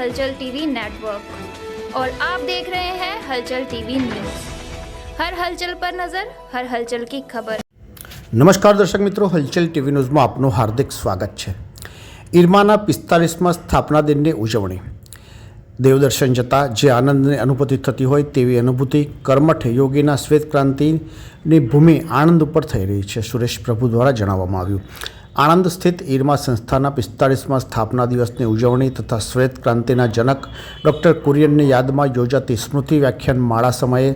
हलचल TV network और आप देख रहे हैं हलचल टीवी न्यूज़। हर हलचल पर नजर, हर हलचल की खबर। नमस्कार दर्शक मित्रों, हलचल टीवी न्यूज़માં આપનું હાર્દિક સ્વાગત છે। ઈરમાના 45મા સ્થાપના દિનની ઉજવણી। દેવદર્શન જતાં જે આનંદની અનુભૂતિ થતી હોય તેવી અનુભૂતિ કર્મઠ યોગીના શ્વેત ક્રાંતિની ભૂમિ આણંદ ઉપર થઈ રહી છે। સુરેશ પ્રભુ દ્વારા જણાવવામાં આવ્યું। આણંદ સ્થિત ઈરમા સંસ્થાના 45મા સ્થાપના દિવસની ઉજવણી તથા શ્વેત ક્રાંતિના જનક ડૉક્ટર કુરિયનની યાદમાં યોજાતી સ્મૃતિ વ્યાખ્યાન માળા સમયે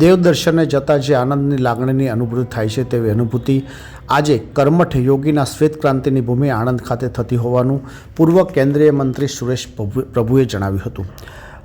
દેવદર્શને જતાં જે આનંદની લાગણીની અનુભૂતિ થાય છે તેવી અનુભૂતિ આજે કર્મઠ યોગીના શ્વેત ક્રાંતિની ભૂમિ આણંદ ખાતે થતી હોવાનું પૂર્વ કેન્દ્રીય મંત્રી સુરેશ પ્રભુએ જણાવ્યું હતું।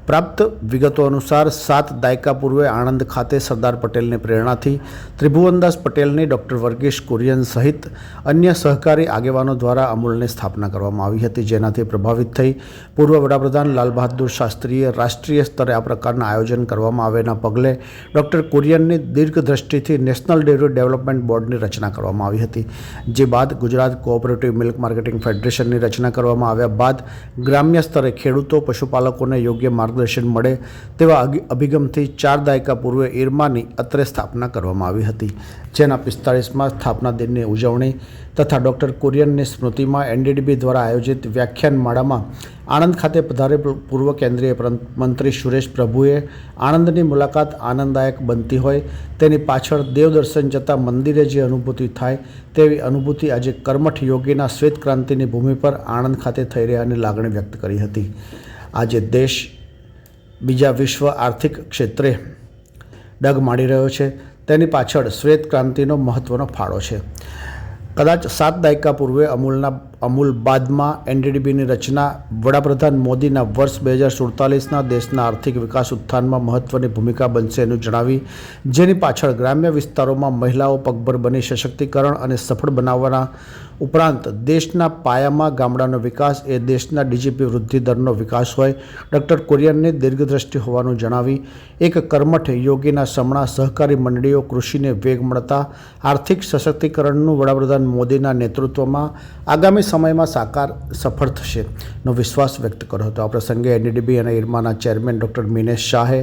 प्राप्त विगतों अनुसार 7 दायका पूर्वे आणंद खाते सरदार पटेल ने प्रेरणाथी त्रिभुवनदास पटेल ने डॉक्टर वर्गीश कुरियन सहित अन्य सहकारी आगेवानों द्वारा अमूल ने स्थापना करवामां आवी हती, जेनाथी प्रभावित थई पूर्व वडाप्रधान लाल बहादुर शास्त्रीए राष्ट्रीय स्तरे आ प्रकारना आयोजन करवामां आवेना पगले डॉक्टर कुरियन ने दीर्घदृष्टिथी नेशनल डेयरी डेवलपमेंट बोर्ड की रचना करवामां आवी हती। जे बाद Gujarat cooperative milk marketing federation की रचना करवामां आव्या बाद ग्राम्य स्तरे खेडूतो पशुपालकोने योग्य मार्गदर्शन मळे तेवा अभिगमथी 4 दायका पूर्वे ईरमानी अत्रे स्थापना करवामां आवी हती, जेना 45મા स्थापना दिननी उजवणी तथा डॉक्टर कुरियननी स्मृतिमां एनडीडीबी द्वारा आयोजित व्याख्यानमाळामां आणंद खाते पधारे पूर्व केन्द्रीय मंत्री सुरेश प्रभुए आणंदनी मुलाकात आनंददायक बनती होय तेनी पाछळ देवदर्शन जता मंदिरे जे अनुभूति थाय तेवी अनुभूति आज कर्मठ योगीना श्वेत क्रांतिनी भूमि पर आणंद खाते थई रह्यानी लागणी व्यक्त करी हती। आज देश बीजा विश्व आर्थिक क्षेत्रे डग माड़ी रह्यो छे तेनी पाछळ श्वेत क्रांतिनो महत्वनो फाळो छे। कदाच 7 दायका पूर्वे अमूल बादमां एनडीडीबीनी रचना वडाप्रधान मोदीना वर्ष 2047 देशना आर्थिक विकास उत्थानमां महत्वनी भूमिका बनशे एनुं जणावी, जेनी पाछळ ग्राम्य विस्तारोमां महिलाओ पगभर बनी सशक्तिकरण अने सफળ बनाववाना उपरांत देशना पायामां गामडानो विकास ए देशना डीजीपी वृद्धि दरनो विकास होय। डॉक्टर कुरियनने दीर्घदृष्टि होवानुं जणावी एक कर्मठ योगीना समणा सहकारी मंडळीओ कृषिने वेग मळता आर्थिक सशक्तिकरणनुं वडाप्रधान मोदीना नेतृत्वमां आगामी समयमां साकार सफળ थशे नो विश्वास व्यक्त कर्यो हतो। आ प्रसंगे एनडीडीबी अने ईरमाना chairman doctor Minesh Shah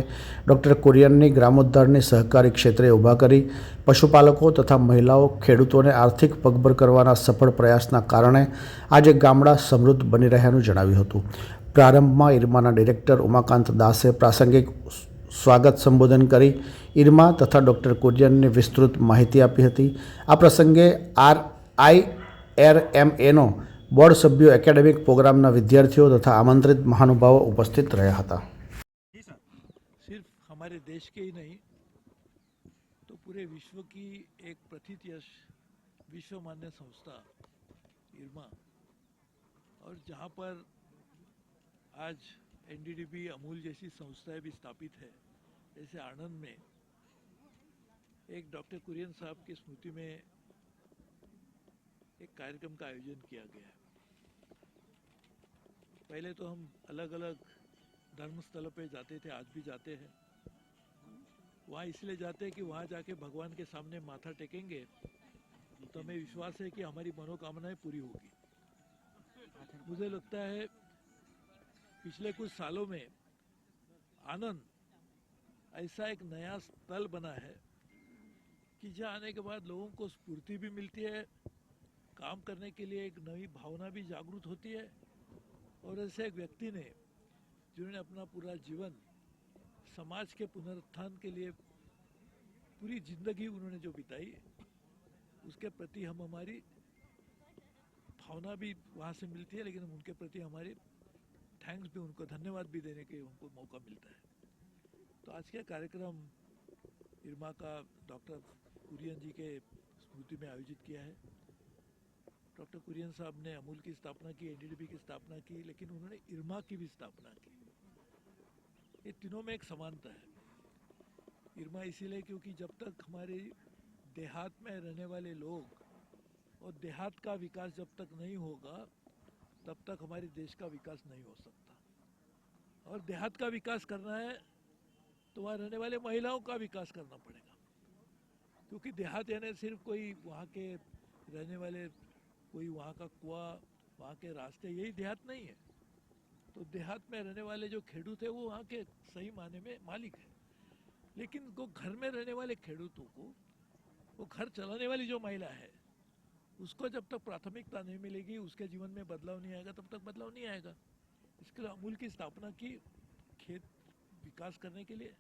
doctor कुरियननी ग्रामोद्धारनी सहकारी क्षेत्रे ऊभा करी पशुपालको तथा महिलाओ खेडूतोने आर्थिक पगभर करवाना सफળ प्रयासना कारणे आज गामडा समृद्ध बनी रह्यानुं जणाव्युं हतुं। प्रारंभमां ईरमाना डायरेक्टर उमाकांत दासे प्रासंगिक स्वागत संबोधन करी ईरमा तथा डॉक्टर कुरियनने विस्तृत माहिती आपी हती। आ प्रसंगे IRMA बोर्ड सभ्यों एकेडमिक प्रोग्रामना विद्यार्थीओ तथा आमंत्रित महानुभावों उपस्थित रह्या हता। सिर्फ हमारे देश के ही नहीं तो पूरे विश्व की एक प्रथित यश विश्व मान्य संस्था ईरमा, और जहाँ पर आज एनडीडीबी अमूल जैसी संस्थाएं भी स्थापित है, जैसे आणंद में एक डॉक्टर कुरियन साहब की स्मृति में एक कार्यक्रम का आयोजन किया गया है। पहले तो हम अलग अलग धर्म स्थलों पे जाते थे, आज भी जाते हैं। वहाँ इसलिए जाते हैं कि वहाँ जाके भगवान के सामने माथा टेकेंगे तो हमें विश्वास है कि हमारी मनोकामनाएं पूरी होगी। मुझे लगता है पिछले कुछ सालों में आनंद ऐसा एक नया स्थल बना है कि जहाँ आने के बाद लोगों को स्फूर्ति भी मिलती है, काम करने के लिए एक नई भावना भी जागृत होती है। और ऐसे एक व्यक्ति ने जिन्होंने अपना पूरा जीवन समाज के पुनरुत्थान के लिए पूरी जिंदगी उन्होंने जो बिताई, उसके प्रति हम हमारी भावना भी वहाँ से मिलती है, लेकिन उनके प्रति हमारी थैंक्स भी, उनको धन्यवाद भी देने के हमको मौका मिलता है। तो आज का कार्यक्रम ईरमा का डॉक्टर कुरियन जी के स्मृति में आयोजित किया है। डॉक्टर कुरियन साहब ने अमूल की स्थापना की, एनडीडीबी की स्थापना की, लेकिन उन्होंने ईरमा की भी स्थापना की। ये तीनों में एक समानता है। ईरमा इसीलिए क्योंकि जब तक हमारे देहात में रहने वाले लोग और देहात का विकास जब तक नहीं होगा तब तक हमारे देश का विकास नहीं हो सकता। और देहात का विकास करना है तो वहाँ रहने वाले महिलाओं का विकास करना पड़ेगा, क्योंकि देहात यानी सिर्फ कोई वहाँ के रहने वाले, कोई वहाँ का कुआं, वहाँ के रास्ते, यही देहात नहीं है। तो देहात में रहने वाले जो खेडूत है वो वहाँ के सही माने में मालिक है, लेकिन वो घर में रहने वाले खेडूतों को वो घर चलाने वाली जो महिला है उसको जब तक प्राथमिकता नहीं मिलेगी, उसके जीवन में बदलाव नहीं आएगा, तब तक बदलाव नहीं आएगा। इसके लिए अमूल की स्थापना की खेत विकास करने के लिए,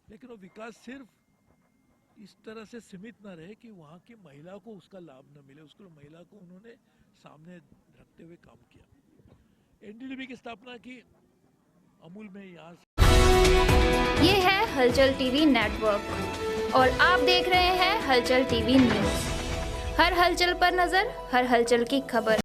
लेकिन वो विकास सिर्फ इस तरह से सीमित न रहे कि वहाँ की महिला को उसका लाभ न मिले, उसको महिला को उन्होंने सामने रखते हुए काम किया। एनडीडीबी की स्थापना की अमूल में यहाँ ये है हलचल टीवी नेटवर्क और आप देख रहे हैं हलचल टीवी न्यूज। हर हलचल पर नजर, हर हलचल की खबर।